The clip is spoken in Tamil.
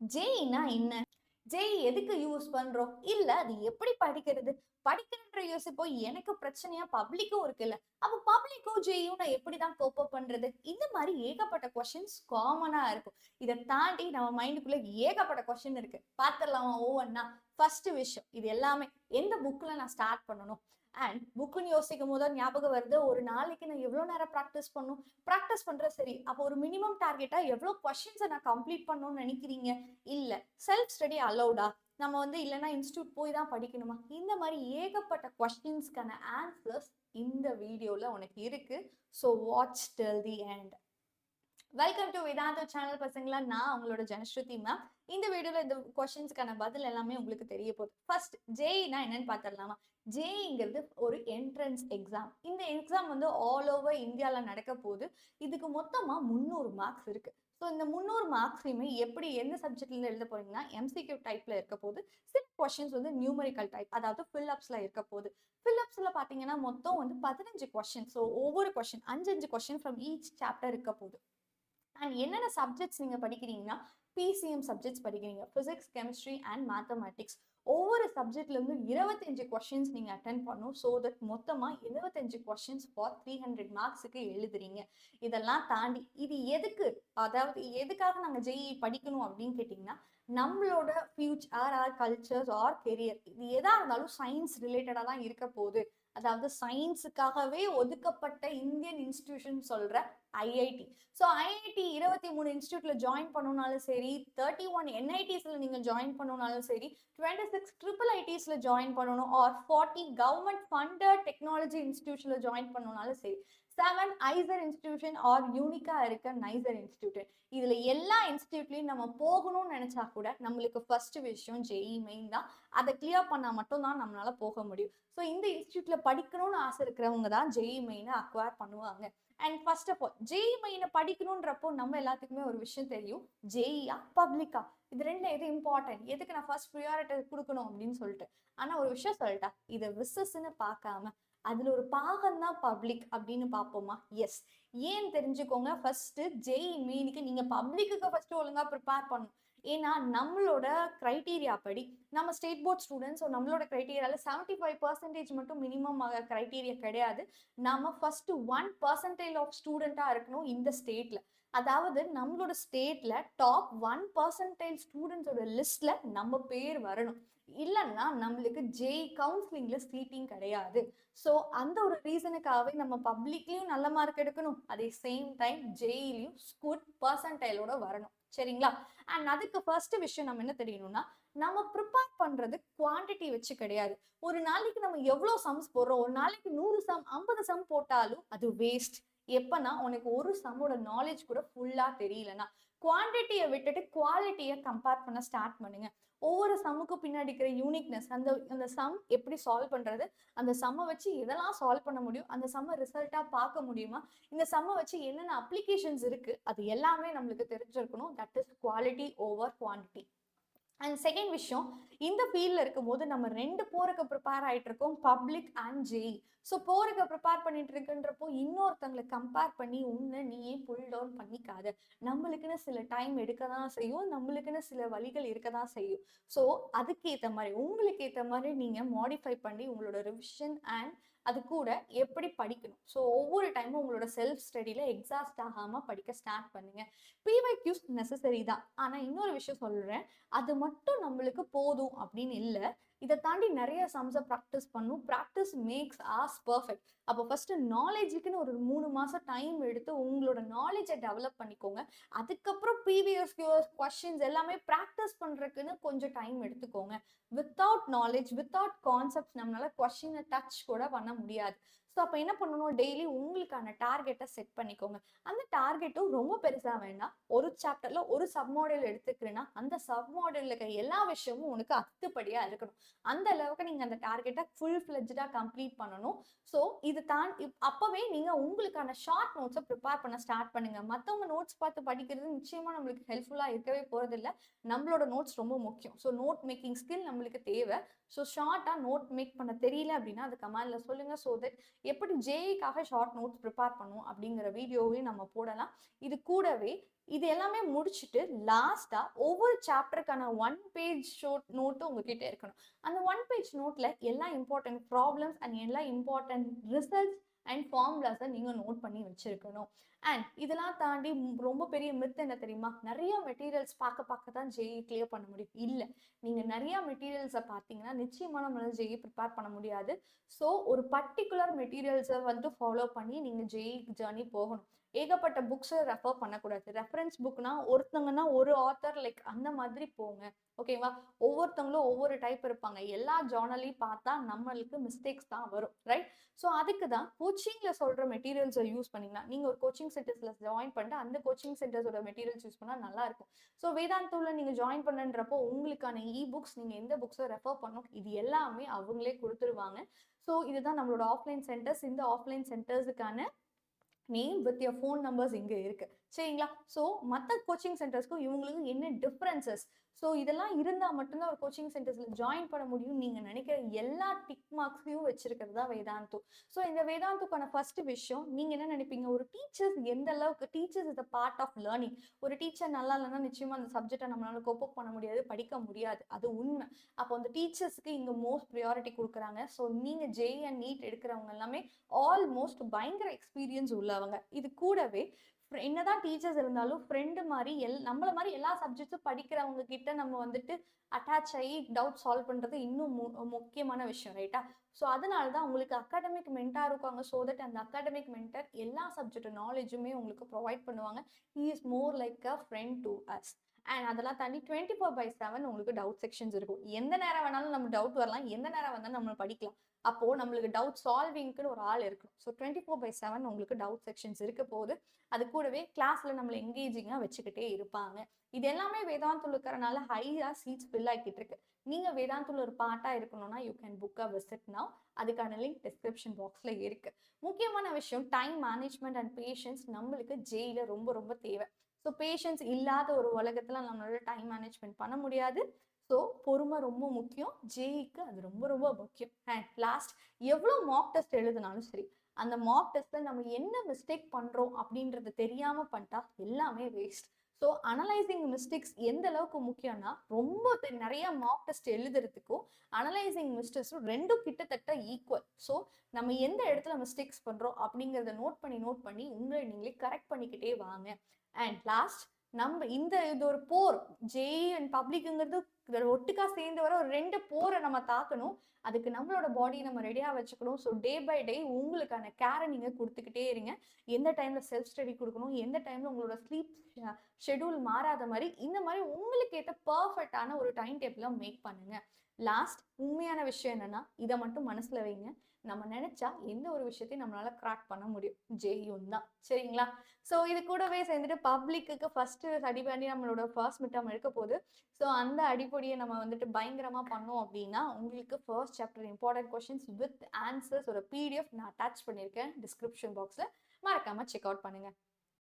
ஜேஇனா என்ன? ஜேஇ எதுக்கு யூஸ் பண்றோம்? இல்ல அது எப்படி படிக்கிறது? படிக்கிறன்ற யோசிப்போம். எனக்கு பிரச்சனையா பப்ளிக்கும் இருக்குல்ல. அப்ப பப்ளிக்கும் ஜேஇயும் நான் எப்படிதான் கோப் அப் பண்றது? இந்த மாரி ஏகப்பட்ட கொஸ்டின்ஸ் காமனா இருக்கும். இத தாண்டி நம்ம மைண்டுக்குள்ள ஏகப்பட்ட கொஸ்டின் இருக்கு. பாத்துரலாமா ஒவ்வொன்னா? ஃபர்ஸ்ட் விஷயம். இது எல்லாமே எந்த புக்ல நான் ஸ்டார்ட் பண்ணணும்? அண்ட் புக்குன்னு யோசிக்கும் போது தான் ஞாபகம் வருது. ஒரு நாளைக்கு நான் எவ்வளவு நேரம் பிராக்டிஸ் பண்ணணும்? பிராக்டிஸ் பண்றது சரி. அப்போ ஒரு மினிமம் டார்கெட்டா எவ்வளவு கொஸ்டின்ஸ நான் கம்ப்ளீட் பண்ணணும்னு நினைக்கிறீங்க? இல்ல. செல்ஃப் ஸ்டடி அலௌடா? நம்ம வந்து இல்லைன்னா இன்ஸ்டியூட் போய் தான் படிக்கணுமா? இந்த மாதிரி ஏகப்பட்ட கொஸ்டின்ஸ்க்கான ஆன்சர்ஸ் இந்த வீடியோல உனக்கு இருக்கு. So watch till the end. Welcome to Vedanta channel பசங்களா. நான் உங்களோட ஜனஸ்ருதி மேம். இந்த வீடியோல இந்த கொஸ்டின்ஸ்க்கான பதில் எல்லாமே உங்களுக்கு தெரிய போகுது. ஃபர்ஸ்ட் ஜேஇனா என்னன்னு பார்த்துடலாமா? ஜேஇங்கிறது ஒரு என்ட்ரன்ஸ் எக்ஸாம். இந்த எக்ஸாம் வந்து ஆல் ஓவர் இந்தியாவில் நடக்க போகுது. இதுக்கு மொத்தமா 300 மார்க்ஸ் இருக்கு. ஸோ இந்த 300 மார்க்ஸையுமே எப்படி எந்த சப்ஜெக்ட்ல எழுத போறீங்கன்னா எம்சிக்யூ டைப்ல இருக்க போது. சில கொஸ்டின்ஸ் வந்து நியூமரிக்கல் டைப், அதாவது ஃபில்அப்ஸ்ல இருக்க போது. ஃபில்அப்ஸ்ல பாத்தீங்கன்னா மொத்தம் வந்து 15 கொஸ்டின். ஸோ ஒவ்வொரு question 5 question from each chapter இருக்க போகுது. அண்ட் என்னென்ன சப்ஜெக்ட்ஸ் நீங்க படிக்கிறீங்கன்னா பிசிஎம் சப்ஜெக்ட்ஸ் படிக்கிறீங்க, பிசிக்ஸ், கெமிஸ்ட்ரி அண்ட் மேத்தமேட்டிக்ஸ். ஒவ்வொரு சப்ஜெக்ட்ல இருந்து 25 கொஸ்டின்ஸ் நீங்க அட்டென்ட் பண்ணும். ஸோ தட் மொத்தமா 75 கொஸ்டின்ஸ் ஃபார் 300 மார்க்ஸுக்கு எழுதுறீங்க. இதெல்லாம் தாண்டி இது எதுக்கு, அதாவது எதுக்காக நாங்க ஜேஇ படிக்கணும் அப்படின்னு கேட்டீங்கன்னா, நம்மளோட future or cultures or career இது எதா இருந்தாலும் சயின்ஸ் ரிலேட்டடா தான் இருக்க போகுது. அதாவது சயின்ஸுக்காகவே ஒதுக்கப்பட்ட இந்தியன் இன்ஸ்டிடியூஷன் சொல்ற ஐஐடி. ஸோ ஐஐடி 23 இன்ஸ்டியூட்ல ஜாயின் பண்ணணும்னாலும் சரி, 31 என்ஐடிஸ்ல நீங்க ஜாயின் பண்ணணும்னாலும் சரி, 26 ட்ரிபிள் ஐடிஸ்ல ஜாயின் பண்ணணும், ஆர் 40 கவர்மெண்ட் ஃபண்டட் டெக்னாலஜி இன்ஸ்டிடியூஷன்ல ஜாயின் பண்ணணும்னாலும் சரி, 7 ஐசர் இன்ஸ்டிடியூஷன் ஆர் யூனிக்கா இருக்க நைசர் இன்ஸ்டிடியூட். இதுல எல்லா இன்ஸ்டிடியூட்லயும் நம்ம போகணும்னு நினைச்சா கூட நம்மளுக்கு ஃபர்ஸ்ட் விஷயம் ஜேஇ மெயின் தான். அதை கிளியர் பண்ணா மட்டும் தான் நம்மளால போக முடியும். ஸோ இந்த இன்ஸ்டிடியூட்ல படிக்கணும்னு ஆசை இருக்கிறவங்க தான் ஜேஇ மெயினை அக்வயர் பண்ணுவாங்க. And first of all JEE மெயினை படிக்கணுன்றப்போ நம்ம எல்லாத்துக்குமே ஒரு விஷயம் தெரியும், ஜேஇயா பப்ளிக்கா? இது ரெண்டு எது இம்பார்ட்டன்ட், எதுக்கு நான் ஃபர்ஸ்ட் ப்ரியாரிட்டி கொடுக்கணும் அப்படின்னு சொல்லிட்டு. ஆனா ஒரு விஷயம் சொல்லிட்டா, இதை விசஸ்ன்னு பார்க்காம அதுல ஒரு பாகம் தான் பப்ளிக் அப்படின்னு பார்ப்போமா? எஸ். ஏன் தெரிஞ்சுக்கோங்க. ஃபர்ஸ்ட் ஜேஇ மெயினுக்கு நீங்க பப்ளிக்கு ஃபர்ஸ்ட் ஒழுங்கா ப்ரிப்பேர் பண்ணணும். ஏன்னா நம்மளோட கிரைட்டீரியா படி நம்ம ஸ்டேட் போர்ட் ஸ்டூடெண்ட்ஸ், நம்மளோட கிரைட்டீரியால 75% மட்டும் மினிமம் கிரைட்டீரியா கிடையாது. நம்ம ஃபர்ஸ்ட் 1% ஆஃப் ஸ்டூடெண்டா இருக்கணும் இந்த ஸ்டேட்ல. அதாவது நம்மளோட ஸ்டேட்ல டாப் 1% ஸ்டூடெண்ட்ஸோட லிஸ்ட்ல நம்ம பேர் வரணும். இல்லைன்னா நம்மளுக்கு ஜேஇ கவுன்சிலிங்ல சீட்டிங் கிடையாது. ஸோ அந்த ஒரு ரீசனுக்காகவே நம்ம பப்ளிக்லயும் நல்ல மார்க் எடுக்கணும், அதே சேம் டைம் ஜேஇலையும் குட் பர்சன்டைலோட வரணும். சரிங்களா? அண்ட் அதுக்கு ஃபர்ஸ்ட் விஷயம் நம்ம என்ன தெரியணும்னா, நம்ம ப்ரிப்பேர் பண்றது குவான்டிட்டி வச்சு கிடையாது. ஒரு நாளைக்கு நம்ம எவ்வளவு சம்ஸ் போடுறோம், ஒரு நாளைக்கு 100 சம் 50 சம் போட்டாலும் அது வேஸ்ட். எப்பனா உனக்கு ஒரு சம்மோட நாலேஜ் கூட ஃபுல்லா தெரியலனா. குவான்டிட்டியை விட்டுட்டு குவாலிட்டியை கம்பேர் பண்ண ஸ்டார்ட் பண்ணுங்க. ஒவ்வொரு சம்முக்கு பின்னாடி இருக்கிற யூனிக்னஸ், அந்த அந்த சம் எப்படி சால்வ் பண்றது, அந்த சம்மை வச்சு எதெல்லாம் சால்வ் பண்ண முடியும், அந்த சம்மை ரிசல்ட்டா பார்க்க முடியுமா, இந்த சம்மை வச்சு என்னென்ன அப்ளிகேஷன்ஸ் இருக்கு, அது எல்லாமே நம்மளுக்கு தெரிஞ்சிருக்கணும். That is quality over quantity. And second விஷயம், இந்த ஃபீல்ட்ல இருக்கும்போது நம்ம ரெண்டு போருக்கு ப்ரிப்பேர் ஆயிட்டு இருக்கோம், பப்ளிக் அண்ட் ஜேஇ. ஸோ போருக்கு ப்ரிப்பேர் பண்ணிட்டு இருக்குன்றப்போ இன்னொருத்தங்களை கம்பேர் பண்ணி உன்னை நீயே புல் டவுன் பண்ணிக்காத. நம்மளுக்குன்னு சில டைம் எடுக்க தான் செய்யும், நம்மளுக்குன்னு சில வழிகள் இருக்க தான் செய்யும். ஸோ அதுக்கேற்ற மாதிரி உங்களுக்கு ஏற்ற மாதிரி நீங்க மாடிஃபை பண்ணி உங்களோட ரிவிஷன் அண்ட் அது கூட எப்படி படிக்கணும். ஸோ ஒவ்வொரு டைமும் உங்களோட செல்ஃப் ஸ்டடியில எக்ஸாஸ்ட் ஆகாம படிக்க ஸ்டார்ட் பண்ணுங்க. பிவைக்யூஸ் நெசசரி தான். ஆனா இன்னொரு விஷயம் சொல்றேன், அது மட்டும் நம்மளுக்கு போதும் அப்படின்னு இல்லை. இதை தாண்டி நிறைய சம்ஸை ப்ராக்டிஸ் பண்ணும். Practice makes as perfect. அப்போ ஃபர்ஸ்ட் நாலேஜுக்குன்னு ஒரு 3 மாசம் டைம் எடுத்து உங்களோட நாலேஜை டெவலப் பண்ணிக்கோங்க. அதுக்கப்புறம் ப்ரீவியஸ் கொஸ்டின்ஸ் எல்லாமே ப்ராக்டிஸ் பண்றதுக்குன்னு கொஞ்சம் டைம் எடுத்துக்கோங்க. வித்தவுட் நாலேஜ், வித்தவுட் கான்செப்ட் நம்மளால கொஸ்டினை டச் கூட பண்ண முடியாது. ஸோ அப்போ என்ன பண்ணணும், டெய்லி உங்களுக்கான டார்கெட்டை செட் பண்ணிக்கோங்க. அந்த டார்கெட்டும் ரொம்ப பெருசா வேண்டாம். ஒரு சாப்டர்ல ஒரு சப் மாடல் எடுத்துக்கிறேன்னா அந்த சப் மாடல்ல இருக்க எல்லா விஷயமும் உனக்கு அத்துப்படியா இருக்கணும். அந்த அளவுக்கு நீங்க அந்த டார்கெட்டை ஃபுல் ஃபிளெஜ்டா கம்ப்ளீட் பண்ணணும். ஸோ இது தான் அப்பவே நீங்க உங்களுக்கான ஷார்ட் நோட்ஸை ப்ரிப்பேர் பண்ண ஸ்டார்ட் பண்ணுங்க. மற்றவங்க நோட்ஸ் பார்த்து படிக்கிறது நிச்சயமா நம்மளுக்கு ஹெல்ப்ஃபுல்லா இருக்கவே போறது இல்லை. நம்மளோட நோட்ஸ் ரொம்ப முக்கியம். ஸோ நோட் மேக்கிங் ஸ்கில் நம்மளுக்கு தேவை. ஸோ ஷார்ட்டா நோட் மேக் பண்ண தெரியல அப்படின்னா அது கமெண்ட்ல சொல்லுங்க. ஸோ தட் எப்படி ஜேஇக்காக ஷார்ட் நோட்ஸ் ப்ரிப்பேர் பண்ணுவோம் அப்படிங்கிற வீடியோவையும் நம்ம போடலாம். இது கூடவே இது எல்லாமே முடிச்சுட்டு லாஸ்டா ஒவ்வொரு சாப்டருக்கான 1 பேஜ் ஷார்ட் நோட்டும் உங்ககிட்ட இருக்கணும். அந்த 1 பேஜ் நோட்ல எல்லா இம்பார்ட்டன்ட் ப்ராப்ளம்ஸ் அண்ட் எல்லா இம்பார்ட்டன்ட் ரிசல்ட்ஸ் அண்ட் ஃபார்முலாஸை நீங்க நோட் பண்ணி வச்சிருக்கணும். அண்ட் இதெல்லாம் தாண்டி ரொம்ப பெரிய மித் என்ன தெரியுமா? நிறைய மெட்டீரியல்ஸ் பார்க்க தான் ஜேஇ கிளியர் பண்ண முடியும். இல்லை, நீங்க நிறைய மெட்டீரியல்ஸை பார்த்தீங்கன்னா நிச்சயமா நம்மளால ஜேஇ ப்ரிப்பேர் பண்ண முடியாது. ஸோ ஒரு பர்டிகுலர் மெட்டீரியல்ஸை வந்து ஃபாலோ பண்ணி நீங்க ஜேஇ ஜேர்னி போகணும். ஏகப்பட்ட புக்ஸை ரெஃபர் பண்ணக்கூடாது. ரெஃபரன்ஸ் புக்னா ஒருத்தங்கன்னா ஒரு ஆத்தர் லைக் அந்த மாதிரி போங்க. ஓகேவா? ஒவ்வொருத்தவங்களும் ஒவ்வொரு டைப் இருப்பாங்க. எல்லா ஜார்னலையும் பார்த்தா நம்மளுக்கு மிஸ்டேக்ஸ் தான் வரும், ரைட்? ஸோ அதுக்கு தான் கோச்சிங்ல சொல்ற மெட்டீரியல்ஸை யூஸ் பண்ணிங்கன்னா நீங்க ஒரு கோச்சிங் சென்டர்ஸ்ல ஜாயின் பண்ணிட்டு அந்த கோச்சிங் சென்டர்ஸோட மெட்டீரியல்ஸ் யூஸ் பண்ணா நல்லா இருக்கும். ஸோ வேதாந்தூல நீங்க ஜாயின் பண்ணுன்றப்போ உங்களுக்கான புக்ஸ் நீங்க எந்த புக்ஸை ரெஃபர் பண்ணணும் இது எல்லாமே அவங்களே கொடுத்துருவாங்க. ஸோ இதுதான் நம்மளோட ஆஃப்லைன் சென்டர்ஸ். இந்த ஆஃப்லைன் சென்டர்ஸுக்கான name with your phone numbers இங்கே இருக்கு, சரிங்களா? ஸோ மற்ற கோச்சிங் சென்டர்ஸ்க்கும் இவங்களுக்கும் என்ன டிஃப்ரென்சஸ்? ஸோ இதெல்லாம் இருந்தால் மட்டும்தான் ஒரு கோச்சிங் சென்டர்ஸில் ஜாயின் பண்ண முடியும். நீங்கள் நினைக்கிற எல்லா டிக் மார்க்ஸையும் வச்சிருக்கிறது தான் வேதாந்து. ஸோ இந்த வேதாந்துக்கான ஃபர்ஸ்ட் விஷயம் நீங்கள் என்ன நினைப்பீங்க? ஒரு டீச்சர்ஸ் எந்த அளவுக்கு teachers is a part of learning. ஒரு டீச்சர் நல்லா இல்லைன்னா நிச்சயமாக அந்த சப்ஜெக்டை நம்மளால கோப்பப் பண்ண முடியாது, படிக்க முடியாது. அது உண்மை. அப்போ அந்த டீச்சர்ஸ்க்கு இங்கே மோஸ்ட் ப்ரியாரிட்டி கொடுக்குறாங்க. ஸோ நீங்கள் ஜேஇ அண்ட் நீட் எடுக்கிறவங்க எல்லாமே ஆல்மோஸ்ட் பயங்கர எக்ஸ்பீரியன்ஸ் உள்ளவங்க. இது கூடவே என்னதான் டீச்சர்ஸ் இருந்தாலும் ஃப்ரெண்டு மாதிரி நம்மள மாதிரி எல்லா சப்ஜெக்ட்ஸும் படிக்கிறவங்க கிட்ட நம்ம வந்துட்டு அட்டாச் ஆகி டவுட் சால்வ் பண்றது இன்னும் முக்கியமான விஷயம், ரைட்டா? ஸோ அதனால தான் உங்களுக்கு அகாடமிக் மென்டார் இருக்காங்க. ஸோ தட் அந்த அகாடமிக் மென்டர் எல்லா சப்ஜெக்ட் நாலேஜுமே உங்களுக்கு ப்ரொவைட் பண்ணுவாங்க. He is more like a friend to us. And அதெல்லாம் தாண்டி 24/7 உங்களுக்கு டவுட் செக்ஷன்ஸ் இருக்கும். எந்த நேரம் வேணாலும் நம்ம டவுட் வரலாம், எந்த நேரம் வந்தாலும் நம்ம படிக்கலாம். அப்போ நம்மளுக்கு டவுட் சால்விங்க்குன்னு ஒரு ஆள் இருக்கும். ஸோ 24/7 உங்களுக்கு டவுட் செக்ஷன்ஸ் இருக்க போது. அது கூடவே கிளாஸ்ல நம்மளை எங்கேஜிங்காக வச்சுக்கிட்டே இருப்பாங்க. இது எல்லாமே வேதாந்தூல இருக்கிறனால ஹையா சீட்ஸ் ஃபில் ஆகிட்டு இருக்கு. நீங்க வேதாந்தூல ஒரு பார்ட்டா இருக்கணும்னா you can book a visit now. அதுக்கான லிங்க் டிஸ்கிரிப்ஷன் பாக்ஸ்ல இருக்கு. முக்கியமான விஷயம் டைம் மேனேஜ்மெண்ட் அண்ட் பேஷன்ஸ் நம்மளுக்கு ஜேஇல ரொம்ப ரொம்ப தேவை. ஸோ பேஷன்ஸ் இல்லாத ஒரு உலகத்துல நம்மளால டைம் மேனேஜ்மெண்ட் பண்ண முடியாது. ஸோ பொறுமை ரொம்ப முக்கியம். ஜேஇக்கு அது ரொம்ப ரொம்ப முக்கியம். அண்ட் லாஸ்ட், எவ்வளோ மாக் டெஸ்ட் எழுதினாலும் சரி, அந்த மாக் டெஸ்ட்ல நம்ம என்ன மிஸ்டேக் பண்றோம் அப்படின்றது தெரியாம பண்ணிட்டா எல்லாமே வேஸ்ட். ஸோ அனலைசிங் மிஸ்டேக்ஸ் எந்த அளவுக்கு முக்கியம்னா ரொம்ப நிறைய மாக் டெஸ்ட் எழுதுறதுக்கும் அனலைசிங் மிஸ்டேக்ஸும் ரெண்டும் கிட்டத்தட்ட ஈக்குவல். ஸோ நம்ம எந்த இடத்துல மிஸ்டேக்ஸ் பண்றோம் அப்படிங்கிறத நோட் பண்ணி உங்களை நீங்களே கரெக்ட் பண்ணிக்கிட்டே வாங்க. அண்ட் லாஸ்ட், நம்ம இது ஒரு போர். ஜேஇ அண்ட் பப்ளிக்ங்கிறது ஒட்டுக்கா சேர்ந்து வர ஒரு 2 போரை நம்ம தாக்கணும். அதுக்கு நம்மளோட பாடியை நம்ம ரெடியா வச்சுக்கணும். ஸோ டே பை டே உங்களுக்கான கேரை நீங்க கொடுத்துக்கிட்டே இருங்க. எந்த டைம்ல செல்ஃப் ஸ்டடி கொடுக்கணும், எந்த டைம்ல உங்களோட ஸ்லீப் ஷெடியூல் மாறாத மாதிரி இந்த மாதிரி உங்களுக்கு ஏற்ற பர்ஃபெக்டான ஒரு டைம் டேபிள மேக் பண்ணுங்க. லாஸ்ட், உண்மையான விஷயம் என்னன்னா இதை மட்டும் மனசுல வைங்க. நம்ம நினைச்சா எந்த ஒரு விஷயத்தையும் நம்மளால கிராக் பண்ண முடியும். ஜேஇயும் தான், சரிங்களா? ஸோ இது கூடவே சேர்ந்துட்டு பப்ளிக்கு ஃபர்ஸ்ட் ஸ்டடி பண்ணி நம்மளோட ஃபர்ஸ்ட் மிட்டம் இருக்க போகுது. ஸோ அந்த அடிப்படையை நம்ம வந்துட்டு பயங்கரமா பண்ணோம் அப்படின்னா உங்களுக்கு first chapter important questions with answers ஒரு PDF நான் அட்டாச் பண்ணியிருக்கேன் டிஸ்கிரிப்ஷன் பாக்ஸ்ல. மறக்காம செக் அவுட் பண்ணுங்க.